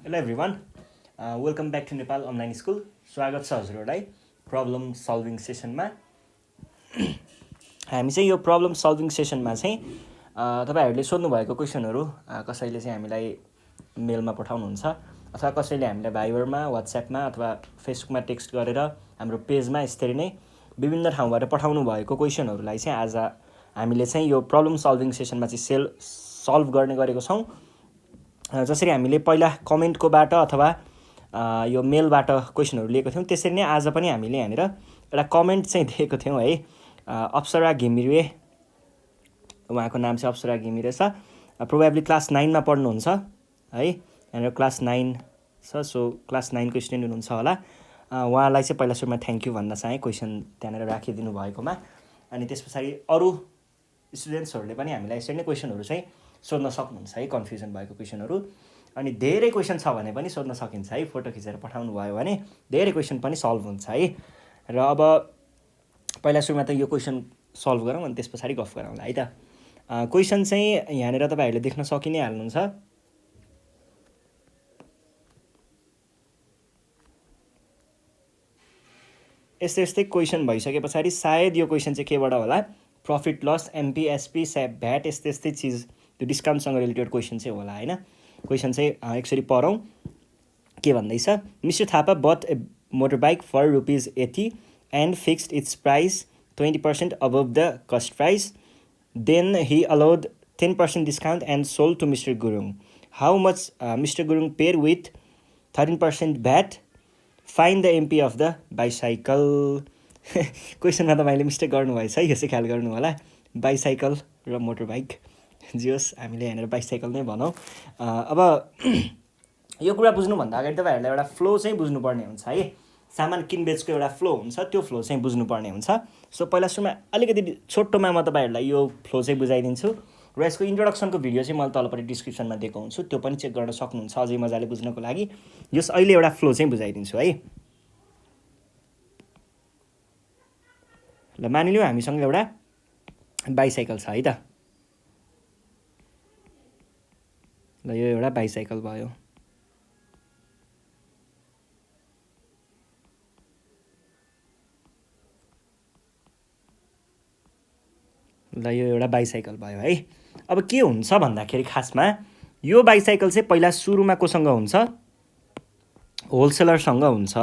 Hello everyone, welcome back to Nepal online school. स्वागत छ हजुरहरुलाई problem solving सेसनमा। हामी चाहिँ यो प्रब्लम सल्भिङ सेसनमा चाहिँ तपाईहरुले सोध्नु भएको क्वेशनहरु कसैले चाहिँ हामीलाई मेलमा पठाउनुहुन्छ अथवा कसैले हामीलाई भाइबरमा, व्हाट्सएपमा अथवा फेसबुकमा टेक्स्ट गरेर हाम्रो पेजमा यसरी नै विभिन्न ठाउँबाट पठाउनु भएको क्वेशनहरुलाई चाहिँ आज हामीले चाहिँ यो प्रब्लम सल्भिङ सेसनमा चाहिँ सल्भ गर्ने गरेको छौं। जसरी हामीले पहिला कमेन्टकोबाट अथवा यो मेलबाट क्वेशनहरु लिएको थियौं त्यसरी नै आज पनि हामीले यहाँनिर एउटा कमेन्ट चाहिँ दिएको थियौं है। अप्सरा घिमिरे, उहाँको नाम चाहिँ अप्सरा घिमिरे छ, प्रोबेबली क्लास 9 मा पढ्नुहुन्छ है। यहाँनिर क्लास 9 छ, सो क्लास 9 को स्टुडेन्ट हुनुहुन्छ होला। उहाँलाई चाहिँ पहिला सुरुमा थ्यांक यू भन्न चाहे क्वेशन त्यहाँनिर राखिदिनु भएकोमा। अनि त्यसपछि अरु स्टुडेन्ट्सहरुले पनि हामीलाई यसरी नै क्वेशनहरु चाहिँ सोध्न सक्नुहुन्छ है, कन्फ्युजन भएको क्वेशनहरु। अनि धेरै क्वेशन छ भने पनि सोध्न सकिन्छ है, फोटो खिचेर पठाउनु भयो भने धेरै क्वेशन पनि सल्भ हुन्छ है। र अब पहिला सुरुमा त यो क्वेशन सल्भ गरौँ अनि त्यसपछि गफ गरौँला है त। क्वेशन चाहिँ यहाँनिर तपाईहरुले देख्न सकि नै हाल्नुहुन्छ। यस्तै क्वेशन भइसकेपछि सायद यो क्वेशन चाहिँ केबाट होला, profit loss, MP, SP, VAT यस्तै चीज त्यो डिस्काउन्टसँग रिलेटेड क्वेशन चाहिँ होला हैन। क्वेशन चाहिँ एकचोटी पढौं के भन्दैछ। Mister Thapa but a motorbike for ₹80 and fixed its price 20% above the cost price. Then he allowed 10% discount and sold to Mr. Gurung. How much Mr. Gurung paid with 13% VAT? Find the MP of the bicycle. क्वेशनमा तपाईले mistake गर्नुभएछ है, यो चाहिँ ख्याल गर्नु होला। Bicycle र motor bike जियोस्, हामीले यहाँनिर बाइसाइकल नै भनौं। अब यो कुरा बुझ्नु भन्दा अगाडि तपाईहरुलाई एउटा फ्लो चाहिँ बुझ्नुपर्ने हुन्छ है। सामान किनबेचको एउटा फ्लो हुन्छ, त्यो फ्लो चाहिँ बुझ्नुपर्ने हुन्छ। सो पहिला सुरुमा अलिकति छोटोमा म तपाईहरुलाई यो फ्लो चाहिँ बुझाइदिन्छु र यसको इन्ट्रोडक्सनको भिडियो चाहिँ मैले तलपट्टि डिस्क्रिप्सनमा दिएको हुन्छु, त्यो पनि चेक गर्न सक्नुहुन्छ अझै मजाले बुझ्नको लागि। यस अहिले एउटा फ्लो चाहिँ बुझाइदिन्छु है। ल मानिलियौ हामीसँग एउटा बाइसाइकल छ है त। ल यो एउटा बाइसाइकल भयो। ल यो एउटा बाइसाइकल भयो है। अब के हुन्छ भन्दाखेरि खासमा यो बाइसाइकल चाहिँ पहिला सुरुमा कोसँग हुन्छ, होलसेलरसँग हुन्छ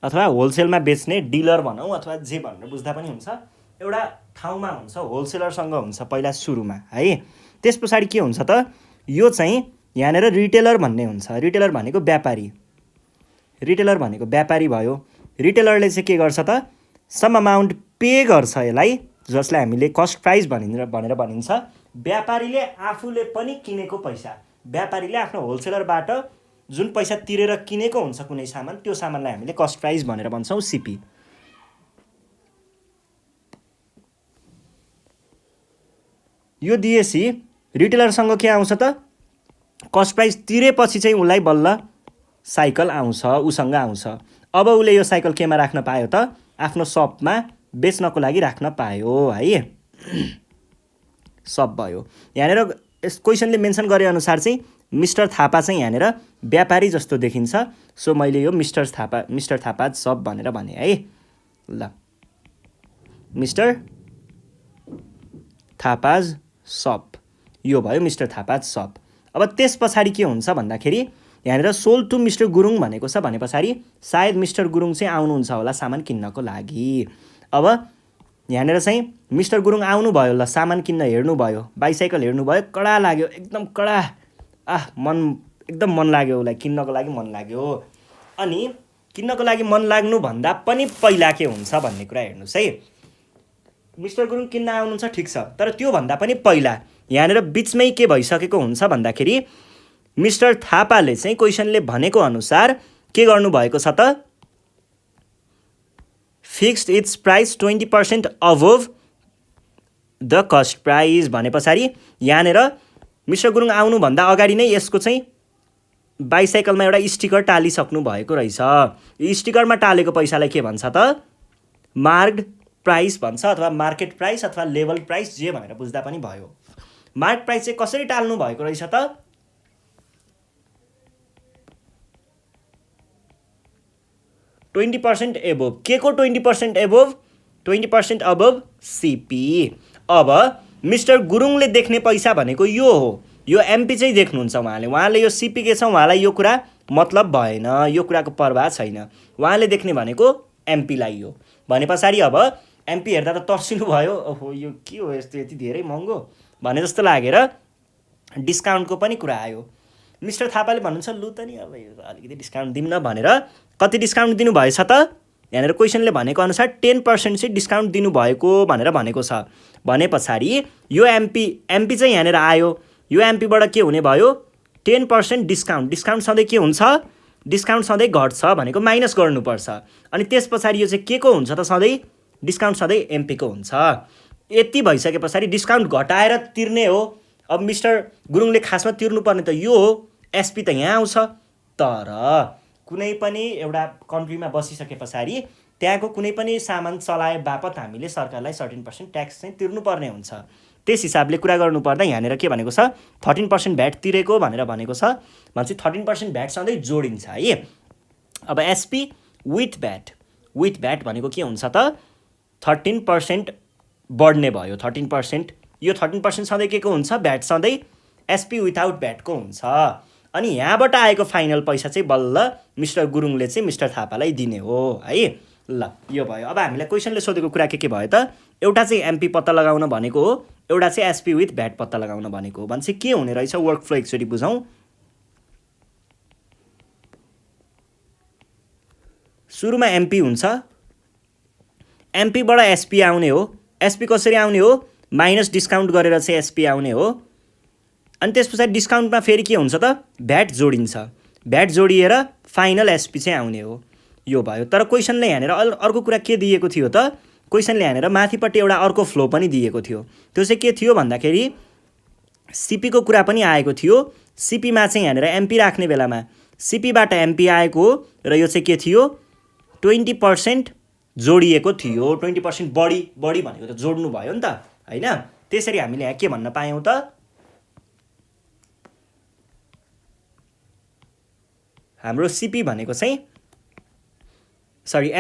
अथवा होलसेलमा बेच्ने डिलर भनौं अथवा जे भनेर बुझ्दा पनि हुन्छ। एउटा ठाउँमा हुन्छ, होलसेलरसँग हुन्छ पहिला सुरुमा है। त्यसपछि के हुन्छ त, यो चाहिँ यहाँनिर रिटेलर भन्ने हुन्छ। रिटेलर भनेको व्यापारी, रिटेलर भनेको व्यापारी भयो। रिटेलरले चाहिँ के गर्छ त, सम अमाउन्ट पे गर्छ यसलाई, जसलाई हामीले कस्ट प्राइस भनेर भनिन्छ। व्यापारीले आफूले पनि किनेको पैसा, व्यापारीले आफ्नो होलसेलरबाट जुन पैसा तिरेर किनेको हुन्छ कुनै सामान, त्यो सामानलाई हामीले कस्ट प्राइस भनेर भन्छौं, सीपी। यो दिएपछि रिटेलरसँग के आउँछ त, कस्ट प्राइस तिरेपछि चाहिँ उलाई बल्ल साइकल आउँछ, उसँग आउँछ। अब उले यो साइकल केमा राख्न पायो त, आफ्नो शपमा बेच्नको लागि राख्न पायो है। सब भयो। यहाँनिर यस क्वेशनले मेन्सन गरे अनुसार चाहिँ मिस्टर थापा चाहिँ यहाँनिर व्यापारी जस्तो देखिन्छ। सो मैले यो मिस्टर थापा सब भनेर भने है। ल मिस्टर थापाज शप, यो भयो मिस्टर थापाज शप। अब त्यसपछि के हुन्छ भन्दाखेरि यहाँनिर सोल्ड टु मिस्टर गुरुङ भनेको छ, भनेपछि सायद मिस्टर गुरुङ चाहिँ आउनुहुन्छ होला सामान किन्नको लागि। अब यहाँनिर चाहिँ मिस्टर गुरुङ आउनु भयो, ल सामान किन्न हेर्नु भयो, बाइसाइकल हेर्नु भयो, कडा लाग्यो, एकदम कडा, एकदम मन लाग्यो उलाई, किन्नको लागि मन लाग्यो। अनि किन्नको लागि मन लाग्नु भन्दा पनि पहिला के हुन्छ भन्ने कुरा हेर्नुस् है। मिस्टर गुरुङ किन्न आउनुहुन्छ ठिक छ, तर त्यो भन्दा पनि पहिला यहाँनिर बीचमै के भइसकेको हुन्छ भन्दाखेरि मिस्टर थापाले चाहिँ क्वेशनले भनेको अनुसार के गर्नु भएको छ त, fixed its price 20% above the cost price भनेपछि यहाँनिर मिस्टर गुरुङ आउनु भन्दा अगाडि नै यसको चाहिँ बाइसाइकलमा एउटा स्टिकर टालिसक्नु भएको रहेछ। यो स्टिकरमा टालेको पैसालाई के भन्छ त, मार्क्ड प्राइस भन्छ अथवा मार्केट प्राइस अथवा लेभल प्राइस जे भनेर बुझ्दा पनि भयो। मार्क प्राइस चाहिँ कसरी टाल्नु भएको रहेछ त 20% एबोभ के को 20% एबोभ 20% अबोभ सीपी अब मिस्टर गुरुङले देख्ने पैसा भनेको यो हो यो एमपी चाहिँ देख्नुहुन्छ उहाँले यो सीपी के छ उहाँलाई यो कुरा मतलब भएन यो कुराको परवाह छैन उहाँले देख्ने भनेको एमपी लाई हो भने पछाडी अब एमपी हेर्दा त तर्सिनु भयो ओहो यो के हो यस्तो यति धेरै महँगो भने जस्तो लागेर डिस्काउन्टको पनि कुरा आयो मिस्टर थापाले भन्नुहुन्छ लु त नि अब अलिकति डिस्काउन्ट दिउँ न भनेर कति डिस्काउन्ट दिनु भएछ त यहाँनिर क्वेसनले भनेको अनुसार 10% चाहिँ डिस्काउन्ट दिनु भएको भनेर भनेको छ भने पछाडी यो एमपी चाहिँ यहाँनिर आयो यो एमपीबाट के हुने भयो 10% डिस्काउन्ट सधैँ के हुन्छ डिस्काउन्ट सधैँ घट्छ भनेको माइनस गर्नुपर्छ अनि त्यस पछाडी यो चाहिँ के को हुन्छ त सधैँ डिस्काउन्ट सधैँ एमपी को हुन्छ यति भइसके पछाडी डिस्काउन्ट घटाएर तिर्ने हो अब मिस्टर गुरुङले खासमा तिर्नुपर्ने त यो हो एसपी त यहाँ आउँछ तर कुनै पनि एउटा कन्ट्रीमा बसिसके पछाडी त्यहाँको कुनै पनि सामान चलाए बापत हामीले सरकारलाई 13% ट्याक्स चाहिँ तिर्नुपर्ने हुन्छ त्यस हिसाबले कुरा गर्नुपर्दा यहाँनिर के भनेको छ 13% भ्याट तिरेको भनेर भनेको छ भनेपछि 13% भ्याट सधैँ जोडिन्छ है अब एसपी विथ भ्याट भनेको के हुन्छ त 13% बढ्ने भयो 13% यो 13% सधैँ के को हुन्छ भ्याट सधैँ एसपी विथआउट भ्याटको हुन्छ अनि यहाँबाट आएको फाइनल पैसा चाहिँ बल्ल मिस्टर गुरुङले चाहिँ मिस्टर थापालाई दिने हो है ल यो भयो अब हामीलाई क्वेसनले सोधेको कुरा के भयो त एउटा चाहिँ एमपी पत्ता लगाउन भनेको हो एउटा चाहिँ एसपी विथ भ्याट पत्ता लगाउन भनेको हो भने चाहिँ के हुने रहेछ वर्क फ्लो एकचोटि बुझौँ सुरुमा एमपी हुन्छ एमपीबाट एसपी आउने हो एसपी कसरी आउने हो माइनस डिस्काउन्ट गरेर चाहिँ एसपी आउने हो अनि त्यस पछाडि डिस्काउन्टमा फेरि के हुन्छ त भ्याट जोडिन्छ भ्याट जोडिएर फाइनल एसपी चाहिँ आउने हो यो भयो तर क्वेसनले यहाँनिर अर्को कुरा के दिएको थियो त क्वेसनले यहाँनिर माथिपट्टि एउटा अर्को फ्लो पनि दिएको थियो त्यो चाहिँ के थियो भन्दाखेरि सीपीको कुरा पनि आएको थियो सीपीमा चाहिँ यहाँनिर एमपी राख्ने बेलामा सीपीबाट एमपी आएको हो र यो चाहिँ के थियो 20% जोडिएको थियो 20% बढी भनेको त जोड्नु भयो नि त हैन त्यसरी हामीले यहाँ के भन्न पायौँ त हाम्रो सीपी भनेको चाहिँ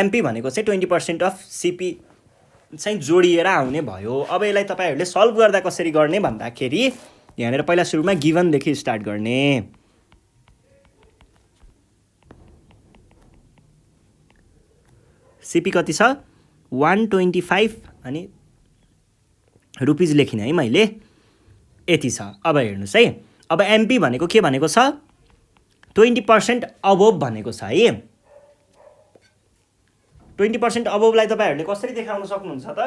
एमपी भनेको चाहिँ 20% अफ सीपी चाहिँ जोडिएर आउने भयो अब यसलाई तपाईहरुले सल्भ गर्दा कसरी गर्ने भन्दाखेरि यहाँनिर पहिला सुरुमा गिभनदेखि स्टार्ट गर्ने सीपी कति छ 125 अनि रुपीज लेखिने है मैले यति छ अब हेर्नुस् है अब एमपी भनेको के भनेको छ 20% अबोभ भनेको छ है 20% अबोभलाई तपाईहरुले कसरी देखाउन सक्नुहुन्छ त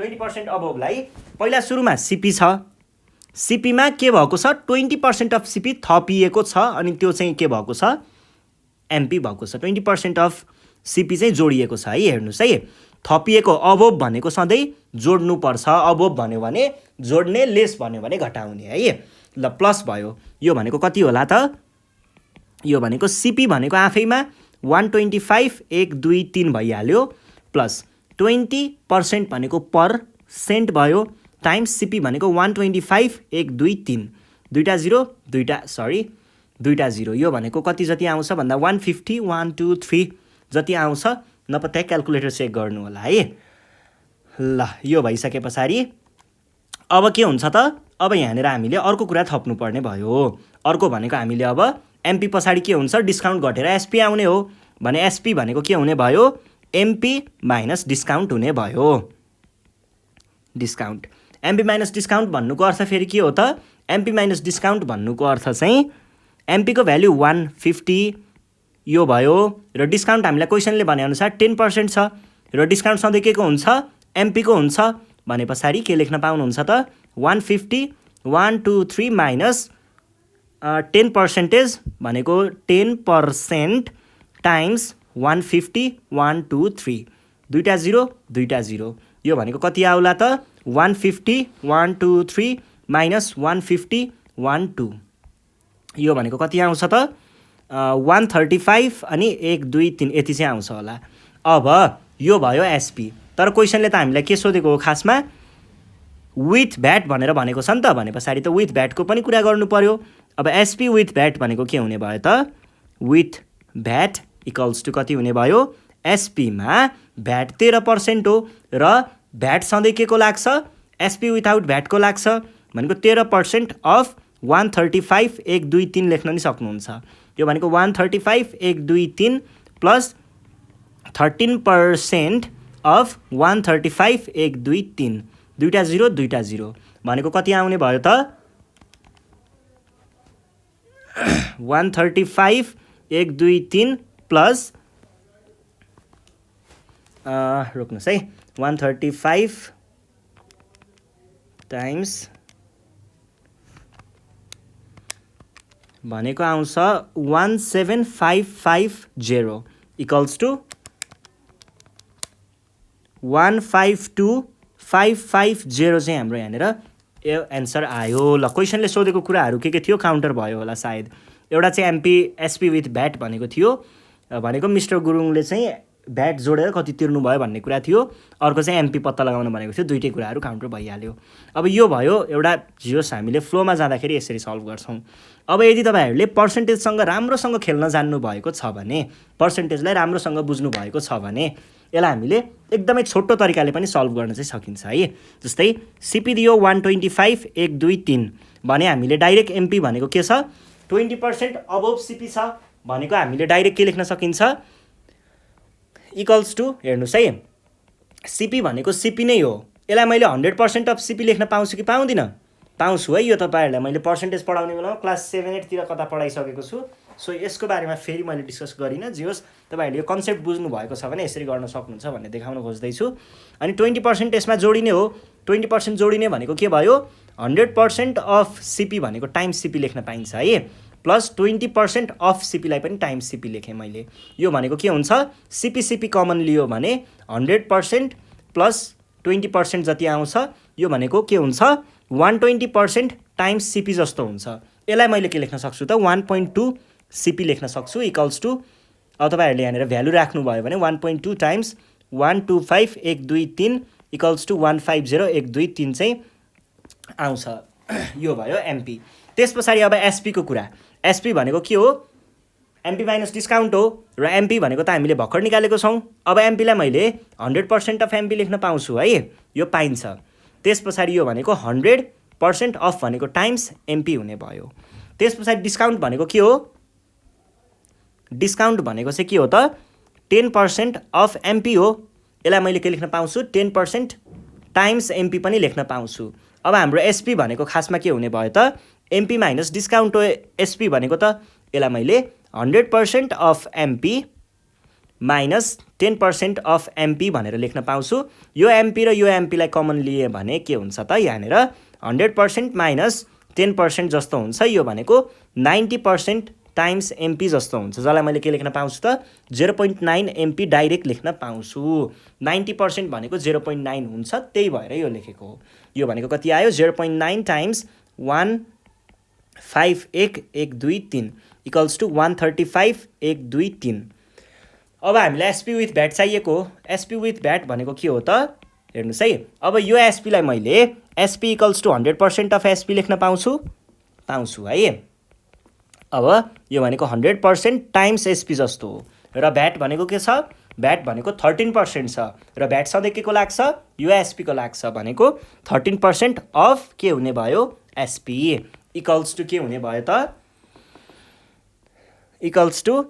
20% अबोभलाई पहिला सुरुमा सीपी छ सीपीमा के भएको छ 20% अफ सीपी थपिएको छ अनि त्यो चाहिँ के भएको छ एमपी भएको छ 20% अफ सीपी चाहिँ जोडिएको छ है हेर्नुस् है थपिएको अबोभ भनेको सधैँ जोड्नु पर्छ अबोभ भन्यो भने जोड्ने लेस भन्यो भने घटाउने है ल प्लस भयो यो भनेको कति होला त यो भनेको सीपी भनेको आफैमा 125 1 2 3 भइहाल्यो प्लस 20% भनेको % भयो टाइम्स सीपी भनेको 125 1 2 3 दुईटा जिरो यो भनेको कति जति आउँछ भन्दा 150 1 2 3 जति आउँछ नपत्या क्याल्कुलेटर चेक गर्नु होला है ल यो भइसके पछाडि अब के हुन्छ त अब यहाँनिर हामीले अर्को कुरा थप्नु पर्ने भयो अर्को भनेको हामीले अब एमपी पछाडि के हुन्छ डिस्काउन्ट घटेर एसपी आउने हो भने एसपी भनेको के हुने भयो एमपी माइनस डिस्काउन्ट हुने भयो डिस्काउन्ट एमपी माइनस डिस्काउन्ट भन्नुको अर्थ फेरि के हो त एमपी माइनस डिस्काउन्ट भन्नुको अर्थ चाहिँ एमपी को भ्यालु 150 यो भयो र डिस्काउन्ट हामीलाई क्वेसनले भने अनुसार 10% छ र डिस्काउन्ट सधैँ के को हुन्छ एमपी को हुन्छ भने पछाडि के लेख्न पाउनुहुन्छ त 150 1 2 3 माइनस 10% भनेको 10% टाइम्स 150 1 2 3 दुईटा जिरो यो भनेको कति आउला त 150 1 2 3 माइनस 150 1 2 यो भनेको कति आउँछ त 135 अनि 1 2 3 यति चाहिँ आउँछ होला अब यो भयो एसपी तर क्वेसनले त हामीलाई के सोधेको हो खासमा विथ भ्याट भनेर भनेको छ नि त, भने पछाडि त विथ भ्याटको पनि कुरा गर्नु पर्यो। अब एसपी विथ भ्याट भनेको के हुने भयो त, विथ भ्याट इक्वल्स टु कति हुने भयो, एसपीमा भ्याट 13% हो र भ्याट सधैँ के को लाग्छ, एसपी विथआउट भ्याटको लाग्छ भनेको 13% अफ 135,123 लेख्न नि सक्नुहुन्छ। यो भनेको 135,123 प्लस 13% अफ 135,123, दुईटा जिरो भनेको कति आउने भयो त, 135,123 प्लस रोक्नुहोस् है, 135 टाइम्स भनेको आउँछ 17550 इक्वल्स टु 152,550 चाहिँ हाम्रो यहाँनिर यो एन्सर आयो। ल क्वेसनले सोधेको कुराहरू के थियो, काउन्टर भयो होला सायद। एउटा चाहिँ एसपी विथ भ्याट भनेको थियो, भनेको मिस्टर गुरुङले चाहिँ भ्याट जोडेर कति तिर्नु भयो भन्ने कुरा थियो। अर्को चाहिँ एमपी पत्ता लगाउन भनेको थियो। दुईटै कुराहरू काउन्टर भइहाल्यो। अब यो भयो एउटा जियोस्, हामीले फ्लोमा जाँदाखेरि यसरी सल्भ गर्छौँ। अब यदि तपाईँहरूले पर्सेन्टेजसँग राम्रोसँग खेल्न जान्नु भएको छ भने, पर्सेन्टेजलाई राम्रोसँग बुझ्नु भएको छ भने यसलाई हामीले एकदमै छोटो तरिकाले पनि सल्भ गर्न चाहिँ सकिन्छ है। जस्तै सिपी दियो 125 1 2 3 भने हामीले डाइरेक्ट एमपी भनेको के छ, 20% अबोभ सिपी छ भनेको हामीले डाइरेक्ट के लेख्न सकिन्छ, इक्वल्स टु, हेर्नुहोस् है, सिपी भनेको सिपी नै हो। यसलाई मैले 100% अफ सिपी लेख्न पाउँछु कि पाउँदिनँ, पाउँछु है। यो तपाईँहरूलाई मैले पर्सेन्टेज पढाउने बेलामा क्लास 7-8 तिर कता पढाइसकेको छु। सो यसको बारेमा फेरि मैले डिस्कस गरिनँ। जे होस्, तपाईँहरूले यो कन्सेप्ट बुझ्नु भएको छ भने यसरी गर्न सक्नुहुन्छ भन्ने देखाउन खोज्दैछु। अनि 20% यसमा जोडिने हो। 20% जोडिने भनेको के भयो, 100% अफ सिपी भनेको टाइम्स सिपी लेख्न पाइन्छ है, प्लस 20% अफ सिपीलाई पनि टाइम्स सिपी लेखेँ मैले। यो भनेको के हुन्छ, सिपी कमन लियो भने 100% प्लस 20% जति आउँछ, यो भनेको के हुन्छ, 120% टाइम्स सिपी जस्तो हुन्छ। यसलाई मैले के लेख्न सक्छु त, 1.2 सिपी लेख्न सक्छु इक्वल्स टु, अब तपाईँहरूले यहाँनिर भ्यालु राख्नुभयो भने 1.2 टाइम्स 125,123 इक्वल्स टु 150,123 चाहिँ आउँछ। यो भयो एमपी। त्यस पछाडि अब एसपीको कुरा। एसपी भनेको के हो, एमपी माइनस डिस्काउन्ट हो र एमपी भनेको त हामीले भर्खर निकालेको छौँ। अब एमपीलाई मैले 100% अफ एमपी लेख्न पाउँछु है, यो पाइन्छ। त्यस पछाडि यो भनेको 100% अफ भनेको टाइम्स एमपी हुने भयो। त्यस पछाडि डिस्काउन्ट भनेको के हो, डिस्काउन्ट भनेको चाहिँ के हो त, 10% अफ एमपी हो। यसलाई मैले के लेख्न पाउँछु, 10% टाइम्स एमपी पनि लेख्न पाउँछु। अब हाम्रो एसपी भनेको खासमा के हुने भयो त, एमपी माइनस डिस्काउन्ट हो एसपी भनेको त। यसलाई मैले 100% of MP minus 10% of MP भनेर लेख्न पाउँछु। यो एमपी र यो एमपीलाई कमन लिए भने के हुन्छ त, यहाँनिर 100% माइनस 10% जस्तो हुन्छ। यो भनेको 90% टाइम्स एमपी जस्तो हुन्छ, जसलाई मैले के लेख्न पाउँछु त, 0.9 एमपी डाइरेक्ट लेख्न पाउँछु। 90% भनेको 0.9 हुन्छ, त्यही भएर यो लेखेको हो। यो भनेको कति आयो, 0.9 टाइम्स 151,123 इक्वल्स टु 135,123। अब हामीलाई एसपी विथ भ्याट चाहिएको हो। एसपी विथ भ्याट भनेको के हो त, हेर्नुहोस् है। अब यो एसपीलाई मैले SP equals to 100% of SP लेख्न पाउँछु है। अब यो भनेको 100% टाइम्स एसपी जस्तो हो। र भ्याट भनेको के छ, भ्याट भनेको 13% छ र भ्याट सधैँ के को लाग्छ, यो एसपी को लाग्छ भनेको 13% अफ के हुने भयो, एसपी इक्वल्स टु के हुने भयो त, इक्वल्स टु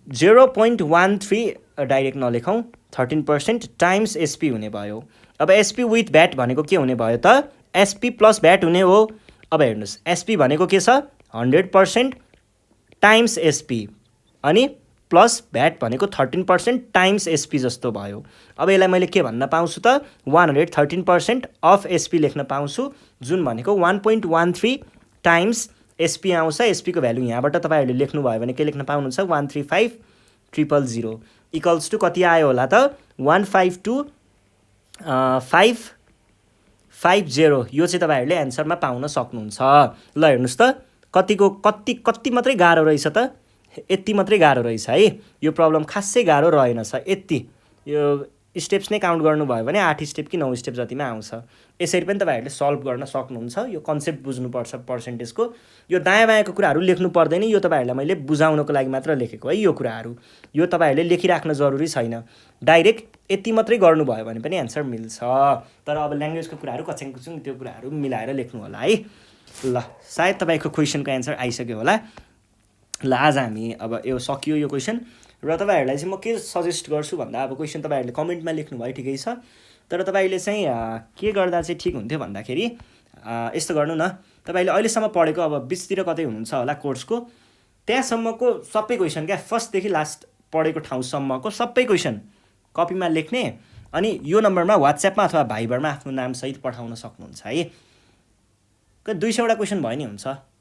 0.13 डाइरेक्ट नलेखौँ, 13% टाइम्स एसपी हुने भयो। अब एसपी विथ भ्याट भनेको के हुने भयो त, एसपी प्लस भ्याट हुने हो। अब हेर्नुहोस्, एसपी भनेको के छ, 100% टाइम्स एसपी अनि प्लस भ्याट भनेको 13% टाइम्स एसपी जस्तो भयो। अब यसलाई मैले के भन्न पाउँछु त, 113% अफ एसपी लेख्न पाउँछु, जुन भनेको 1.13 टाइम्स एसपी आउँछ। एसपीको भ्यालु यहाँबाट तपाईँहरूले लेख्नुभयो भने के लेख्न पाउनुहुन्छ, 135,000 इक्वल्स टु कति आयो होला त, 152,550। यो चाहिँ तपाईँहरूले एन्सरमा पाउन सक्नुहुन्छ। ल हेर्नुहोस् त, कति मात्रै गाह्रो रहेछ त, यति मात्रै गाह्रो रहेछ है। यो प्रब्लम खासै गाह्रो रहेनछ, यति। यो स्टेप्स नै काउन्ट गर्नुभयो भने 8 स्टेप कि 9 स्टेप जतिमा आउँछ। यसरी पनि तपाईँहरूले सल्भ गर्न सक्नुहुन्छ। यो कन्सेप्ट बुझ्नुपर्छ पर्सेन्टेजको। यो दायाँ बायाँको कुराहरू लेख्नु पर्दैन, यो तपाईँहरूलाई मैले बुझाउनको लागि मात्र लेखेको है। यो कुराहरू यो तपाईँहरूले लेखिराख्न जरुरी छैन, डाइरेक्ट यति मात्रै गर्नुभयो भने पनि एन्सर मिल्छ। तर अब ल्याङ्ग्वेजको कुराहरू कच्याङकुचुङ त्यो कुराहरू मिलाएर लेख्नु होला है। ल सायद तपाईँको क्वेसनको एन्सर आइसक्यो होला। ल आज हामी अब यो सकियो यो क्वेसन। र तपाईँहरूलाई चाहिँ म के सजेस्ट गर्छु भन्दा अब क्वेसन तपाईँहरूले कमेन्टमा लेख्नुभयो ठिकै छ, तर तपाईँले चाहिँ के गर्दा चाहिँ ठिक हुन्थ्यो भन्दाखेरि यस्तो गर्नु न, तपाईँले अहिलेसम्म पढेको अब बिचतिर कतै हुनुहुन्छ होला कोर्सको, त्यहाँसम्मको सबै क्वेसन क्या फर्स्टदेखि लास्ट पढेको ठाउँसम्मको सबै क्वेसन कपीमा लेख्ने, अनि यो नम्बरमा वाट्सएपमा अथवा भाइबरमा आफ्नो नामसहित पठाउन सक्नुहुन्छ है। 200वटा क्वेसन भयो नि हुन्छ।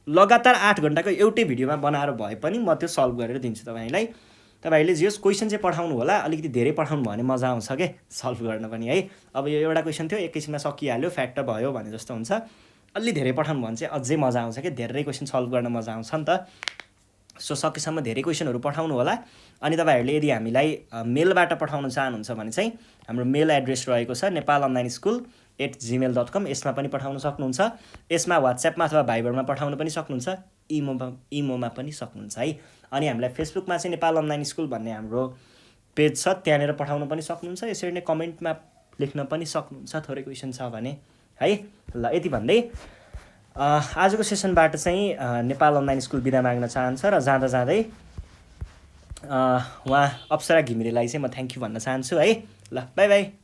लगातार 8 घन्टाको एउटै भिडियोमा बनाएर भए पनि म त्यो सल्भ गरेर दिन्छु तपाईँलाई। तपाईँहरूले जे क्वेसन चाहिँ पठाउनु होला, अलिकति धेरै पठाउनु भयो भने मजा आउँछ के सल्भ गर्न पनि है। अब यो एउटा क्वेसन थियो एकैछिनमा सकिहाल्यो, फ्याक्ट भयो भने जस्तो हुन्छ। अलि धेरै पठाउनु भयो भने चाहिँ अझै मजा आउँछ कि धेरै क्वेसन सल्भ गर्न मजा आउँछ नि त। सो सकेसम्म धेरै क्वेसनहरू पठाउनु होला। अनि तपाईँहरूले यदि हामीलाई मेलबाट पठाउन चाहनुहुन्छ भने चाहिँ हाम्रो मेल एड्रेस रहेको छ nepalonlineschool@gmail.com। यसमा पनि पठाउन सक्नुहुन्छ। यसमा वाट्सएपमा अथवा भाइबरमा पठाउन पनि सक्नुहुन्छ, इमोमा पनि सक्नुहुन्छ है। अनि हामीलाई फेसबुकमा चाहिँ नेपाल अनलाइन स्कुल भन्ने हाम्रो पेज छ, त्यहाँनिर पठाउन पनि सक्नुहुन्छ। यसरी नै कमेन्टमा लेख्न पनि सक्नुहुन्छ थोरै क्वेसन छ भने है। ल यति भन्दै आजको सेसनबाट चाहिँ नेपाल अनलाइन स्कुल बिदा माग्न चाहन्छ र जाँदा जाँदै उहाँ अप्सरा घिमिरेलाई चाहिँ म थ्याङ्क यू भन्न चाहन्छु है। ल बाई बाई।